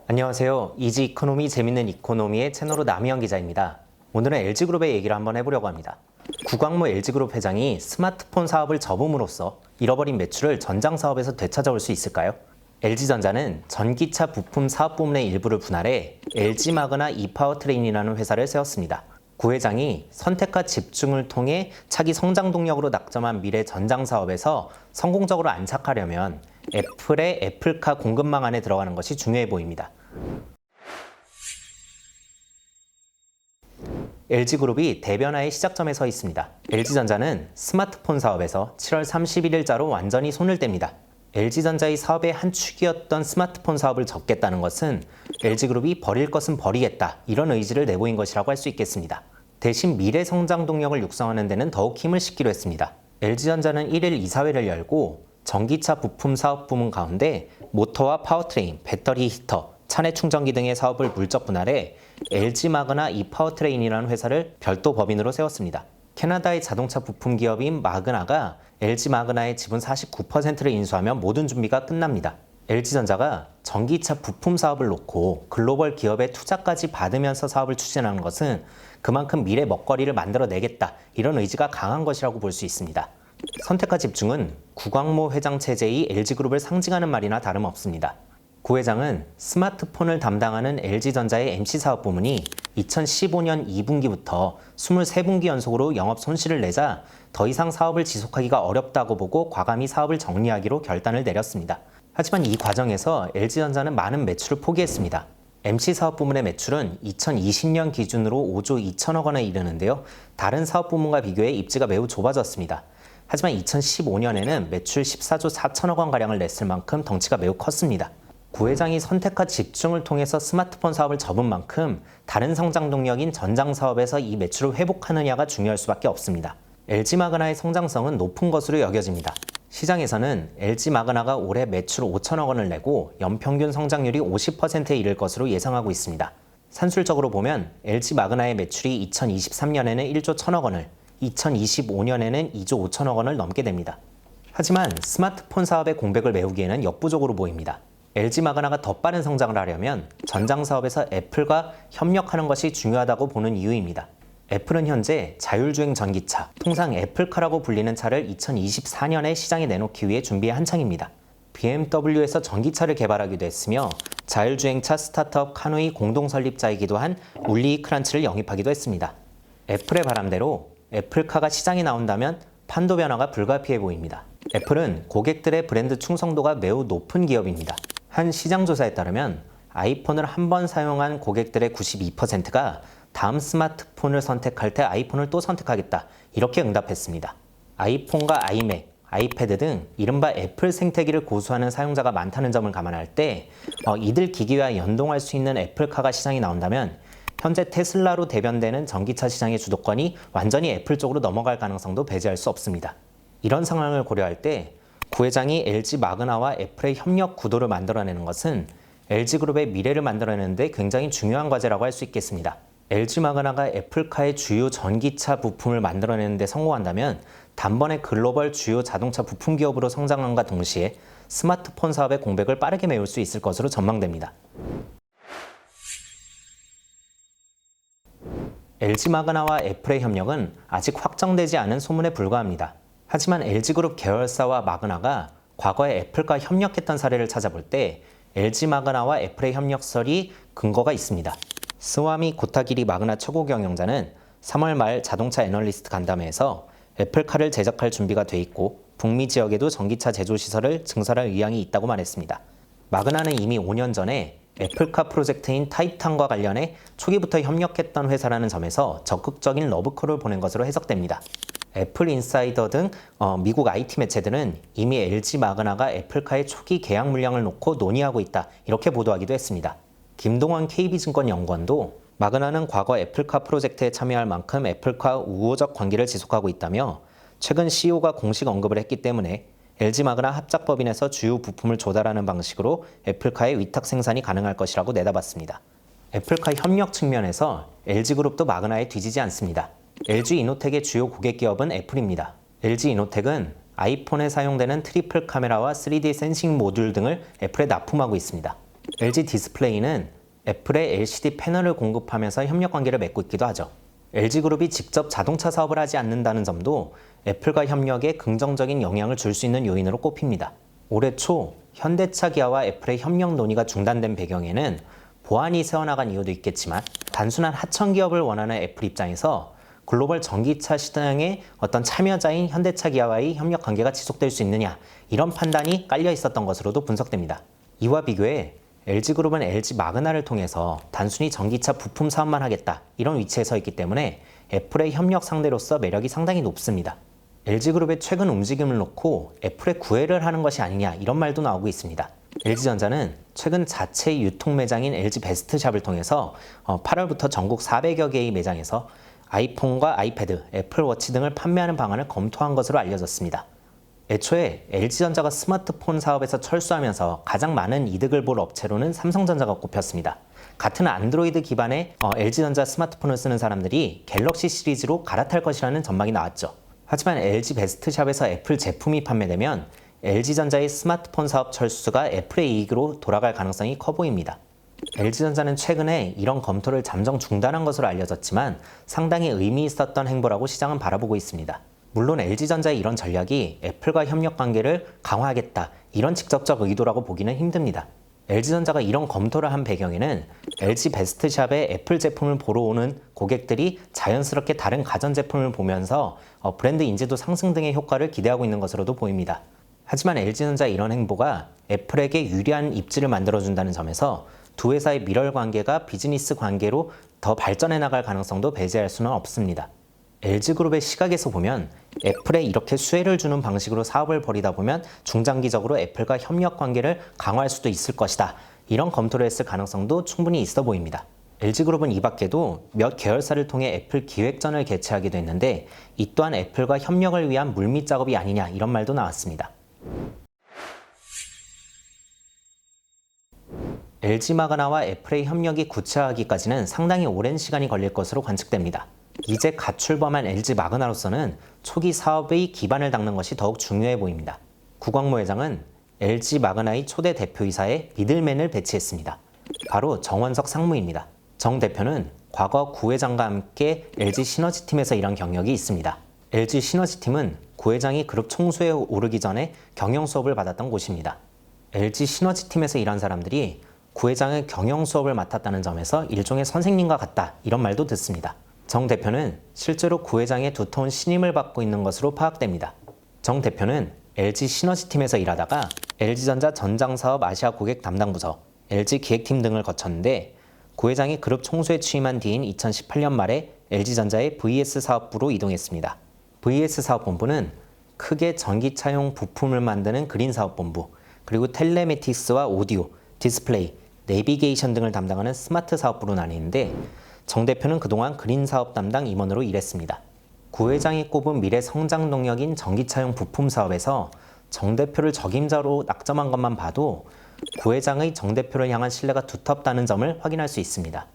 안녕하세요. 이지 이코노미 재밌는 이코노미의 채널로 남희영 기자입니다. 오늘은 LG그룹의 얘기를 한번 해보려고 합니다. 구광모 LG그룹 회장이 스마트폰 사업을 접음으로써 잃어버린 매출을 전장 사업에서 되찾아올 수 있을까요? LG전자는 전기차 부품 사업 부문의 일부를 분할해 LG마그나 이파워트레인이라는 회사를 세웠습니다. 구 회장이 선택과 집중을 통해 차기 성장 동력으로 낙점한 미래 전장 사업에서 성공적으로 안착하려면 애플의 애플카 공급망 안에 들어가는 것이 중요해 보입니다. LG그룹이 대변화의 시작점에 서 있습니다. LG전자는 스마트폰 사업에서 7월 31일자로 완전히 손을 뗍니다. LG전자의 사업의 한 축이었던 스마트폰 사업을 접겠다는 것은 LG그룹이 버릴 것은 버리겠다, 이런 의지를 내보인 것이라고 할 수 있겠습니다. 대신 미래 성장 동력을 육성하는 데는 더욱 힘을 싣기로 했습니다. LG전자는 1일 이사회를 열고 전기차 부품 사업 부문 가운데 모터와 파워트레인, 배터리 히터, 차내 충전기 등의 사업을 물적 분할해 LG마그나 이파워트레인이라는 회사를 별도 법인으로 세웠습니다. 캐나다의 자동차 부품 기업인 마그나가 LG마그나의 지분 49%를 인수하면 모든 준비가 끝납니다. LG전자가 전기차 부품 사업을 놓고 글로벌 기업의 투자까지 받으면서 사업을 추진하는 것은 그만큼 미래 먹거리를 만들어내겠다, 이런 의지가 강한 것이라고 볼 수 있습니다. 선택과 집중은 구광모 회장 체제의 LG그룹을 상징하는 말이나 다름없습니다. 구 회장은 스마트폰을 담당하는 LG전자의 MC 사업 부문이 2015년 2분기부터 23분기 연속으로 영업 손실을 내자 더 이상 사업을 지속하기가 어렵다고 보고 과감히 사업을 정리하기로 결단을 내렸습니다. 하지만 이 과정에서 LG전자는 많은 매출을 포기했습니다. MC 사업 부문의 매출은 2020년 기준으로 5조 2천억 원에 이르는데요. 다른 사업 부문과 비교해 입지가 매우 좁아졌습니다. 하지만 2015년에는 매출 14조 4천억 원가량을 냈을 만큼 덩치가 매우 컸습니다. 구 회장이 선택과 집중을 통해서 스마트폰 사업을 접은 만큼 다른 성장 동력인 전장 사업에서 이 매출을 회복하느냐가 중요할 수밖에 없습니다. LG마그나의 성장성은 높은 것으로 여겨집니다. 시장에서는 LG마그나가 올해 매출 5천억 원을 내고 연평균 성장률이 50%에 이를 것으로 예상하고 있습니다. 산술적으로 보면 LG마그나의 매출이 2023년에는 1조 1천억 원을, 2025년에는 2조 5천억 원을 넘게 됩니다. 하지만 스마트폰 사업의 공백을 메우기에는 역부족으로 보입니다. LG마그나가 더 빠른 성장을 하려면 전장 사업에서 애플과 협력하는 것이 중요하다고 보는 이유입니다. 애플은 현재 자율주행 전기차, 통상 애플카라고 불리는 차를 2024년에 시장에 내놓기 위해 준비에 한창입니다. BMW에서 전기차를 개발하기도 했으며 자율주행차 스타트업 카누이 공동 설립자이기도 한 울리 크란츠를 영입하기도 했습니다. 애플의 바람대로 애플카가 시장에 나온다면 판도 변화가 불가피해 보입니다. 애플은 고객들의 브랜드 충성도가 매우 높은 기업입니다. 한 시장조사에 따르면 아이폰을 한 번 사용한 고객들의 92%가 다음 스마트폰을 선택할 때 아이폰을 또 선택하겠다, 이렇게 응답했습니다. 아이폰과 아이맥, 아이패드 등 이른바 애플 생태계를 고수하는 사용자가 많다는 점을 감안할 때 이들 기기와 연동할 수 있는 애플카가 시장에 나온다면 현재 테슬라로 대변되는 전기차 시장의 주도권이 완전히 애플 쪽으로 넘어갈 가능성도 배제할 수 없습니다. 이런 상황을 고려할 때 구 회장이 LG마그나와 애플의 협력 구도를 만들어내는 것은 LG그룹의 미래를 만들어내는 데 굉장히 중요한 과제라고 할 수 있겠습니다. LG마그나가 애플카의 주요 전기차 부품을 만들어내는 데 성공한다면 단번에 글로벌 주요 자동차 부품 기업으로 성장함과 동시에 스마트폰 사업의 공백을 빠르게 메울 수 있을 것으로 전망됩니다. LG마그나와 애플의 협력은 아직 확정되지 않은 소문에 불과합니다. 하지만 LG그룹 계열사와 마그나가 과거에 애플과 협력했던 사례를 찾아볼 때 LG마그나와 애플의 협력설이 근거가 있습니다. 스와미 고타기리 마그나 최고 경영자는 3월 말 자동차 애널리스트 간담회에서 애플카를 제작할 준비가 돼 있고 북미 지역에도 전기차 제조 시설을 증설할 의향이 있다고 말했습니다. 마그나는 이미 5년 전에 애플카 프로젝트인 타이탄과 관련해 초기부터 협력했던 회사라는 점에서 적극적인 러브콜을 보낸 것으로 해석됩니다. 애플 인사이더 등 미국 IT 매체들은 이미 LG마그나가 애플카의 초기 계약 물량을 놓고 논의하고 있다, 이렇게 보도하기도 했습니다. 김동원 KB증권 연구원도 마그나는 과거 애플카 프로젝트에 참여할 만큼 애플카 우호적 관계를 지속하고 있다며 최근 CEO가 공식 언급을 했기 때문에 LG마그나 합작법인에서 주요 부품을 조달하는 방식으로 애플카의 위탁 생산이 가능할 것이라고 내다봤습니다. 애플카 협력 측면에서 LG그룹도 마그나에 뒤지지 않습니다. LG이노텍의 주요 고객 기업은 애플입니다. LG이노텍은 아이폰에 사용되는 트리플 카메라와 3D 센싱 모듈 등을 애플에 납품하고 있습니다. LG 디스플레이는 애플의 LCD 패널을 공급하면서 협력 관계를 맺고 있기도 하죠. LG그룹이 직접 자동차 사업을 하지 않는다는 점도 애플과 협력에 긍정적인 영향을 줄 수 있는 요인으로 꼽힙니다. 올해 초 현대차 기아와 애플의 협력 논의가 중단된 배경에는 보안이 새어나간 이유도 있겠지만 단순한 하청 기업을 원하는 애플 입장에서 글로벌 전기차 시장의 어떤 참여자인 현대차 기아와의 협력 관계가 지속될 수 있느냐 이런 판단이 깔려 있었던 것으로도 분석됩니다. 이와 비교해 LG그룹은 LG 마그나를 통해서 단순히 전기차 부품 사업만 하겠다 이런 위치에 서 있기 때문에 애플의 협력 상대로서 매력이 상당히 높습니다. LG그룹의 최근 움직임을 놓고 애플의 구애를 하는 것이 아니냐 이런 말도 나오고 있습니다. LG전자는 최근 자체 유통 매장인 LG 베스트샵을 통해서 8월부터 전국 400여 개의 매장에서 아이폰과 아이패드, 애플워치 등을 판매하는 방안을 검토한 것으로 알려졌습니다. 애초에 LG전자가 스마트폰 사업에서 철수하면서 가장 많은 이득을 볼 업체로는 삼성전자가 꼽혔습니다. 같은 안드로이드 기반의 LG전자 스마트폰을 쓰는 사람들이 갤럭시 시리즈로 갈아탈 것이라는 전망이 나왔죠. 하지만 LG 베스트샵에서 애플 제품이 판매되면 LG전자의 스마트폰 사업 철수가 애플의 이익으로 돌아갈 가능성이 커 보입니다. LG전자는 최근에 이런 검토를 잠정 중단한 것으로 알려졌지만 상당히 의미 있었던 행보라고 시장은 바라보고 있습니다. 물론 LG전자의 이런 전략이 애플과 협력 관계를 강화하겠다 이런 직접적 의도라고 보기는 힘듭니다. LG전자가 이런 검토를 한 배경에는 LG 베스트샵에 애플 제품을 보러 오는 고객들이 자연스럽게 다른 가전제품을 보면서 브랜드 인지도 상승 등의 효과를 기대하고 있는 것으로도 보입니다. 하지만 LG전자의 이런 행보가 애플에게 유리한 입지를 만들어준다는 점에서 두 회사의 밀월 관계가 비즈니스 관계로 더 발전해 나갈 가능성도 배제할 수는 없습니다. LG그룹의 시각에서 보면 애플에 이렇게 수혜를 주는 방식으로 사업을 벌이다 보면 중장기적으로 애플과 협력 관계를 강화할 수도 있을 것이다. 이런 검토를 했을 가능성도 충분히 있어 보입니다. LG그룹은 이 밖에도 몇 계열사를 통해 애플 기획전을 개최하기도 했는데 이 또한 애플과 협력을 위한 물밑 작업이 아니냐 이런 말도 나왔습니다. LG 마그나와 애플의 협력이 구체화하기까지는 상당히 오랜 시간이 걸릴 것으로 관측됩니다. 이제 갓 출범한 LG 마그나로서는 초기 사업의 기반을 닦는 것이 더욱 중요해 보입니다. 구광모 회장은 LG 마그나의 초대 대표이사에 미들맨을 배치했습니다. 바로 정원석 상무입니다. 정 대표는 과거 구 회장과 함께 LG 시너지팀에서 일한 경력이 있습니다. LG 시너지팀은 구 회장이 그룹 총수에 오르기 전에 경영 수업을 받았던 곳입니다. LG 시너지팀에서 일한 사람들이 구 회장의 경영 수업을 맡았다는 점에서 일종의 선생님과 같다 이런 말도 듣습니다. 정 대표는 실제로 구 회장의 두터운 신임을 받고 있는 것으로 파악됩니다. 정 대표는 LG 시너지팀에서 일하다가 LG전자 전장사업 아시아 고객 담당부서, LG 기획팀 등을 거쳤는데 구 회장이 그룹 총수에 취임한 뒤인 2018년 말에 LG전자의 VS 사업부로 이동했습니다. VS 사업본부는 크게 전기차용 부품을 만드는 그린 사업본부, 그리고 텔레매틱스와 오디오, 디스플레이, 내비게이션 등을 담당하는 스마트 사업부로 나뉘는데 정 대표는 그동안 그린 사업 담당 임원으로 일했습니다. 구 회장이 꼽은 미래 성장 동력인 전기차용 부품 사업에서 정 대표를 적임자로 낙점한 것만 봐도 구 회장의 정 대표를 향한 신뢰가 두텁다는 점을 확인할 수 있습니다.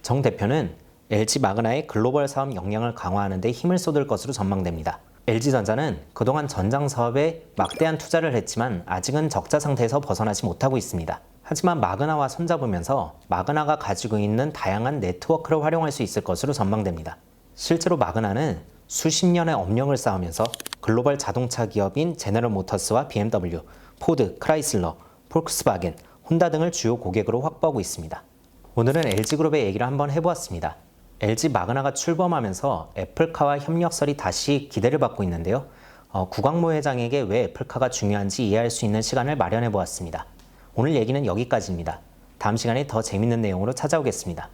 정 대표는 LG 마그나의 글로벌 사업 역량을 강화하는 데 힘을 쏟을 것으로 전망됩니다. LG전자는 그동안 전장 사업에 막대한 투자를 했지만 아직은 적자 상태에서 벗어나지 못하고 있습니다. 하지만 마그나와 손잡으면서 마그나가 가지고 있는 다양한 네트워크를 활용할 수 있을 것으로 전망됩니다. 실제로 마그나는 수십 년의 업력을 쌓으면서 글로벌 자동차 기업인 제너럴 모터스와 BMW, 포드, 크라이슬러, 폴크스바겐, 혼다 등을 주요 고객으로 확보하고 있습니다. 오늘은 LG그룹의 얘기를 한번 해보았습니다. LG 마그나가 출범하면서 애플카와 협력설이 다시 기대를 받고 있는데요. 구광모 회장에게 왜 애플카가 중요한지 이해할 수 있는 시간을 마련해 보았습니다. 오늘 얘기는 여기까지입니다. 다음 시간에 더 재밌는 내용으로 찾아오겠습니다.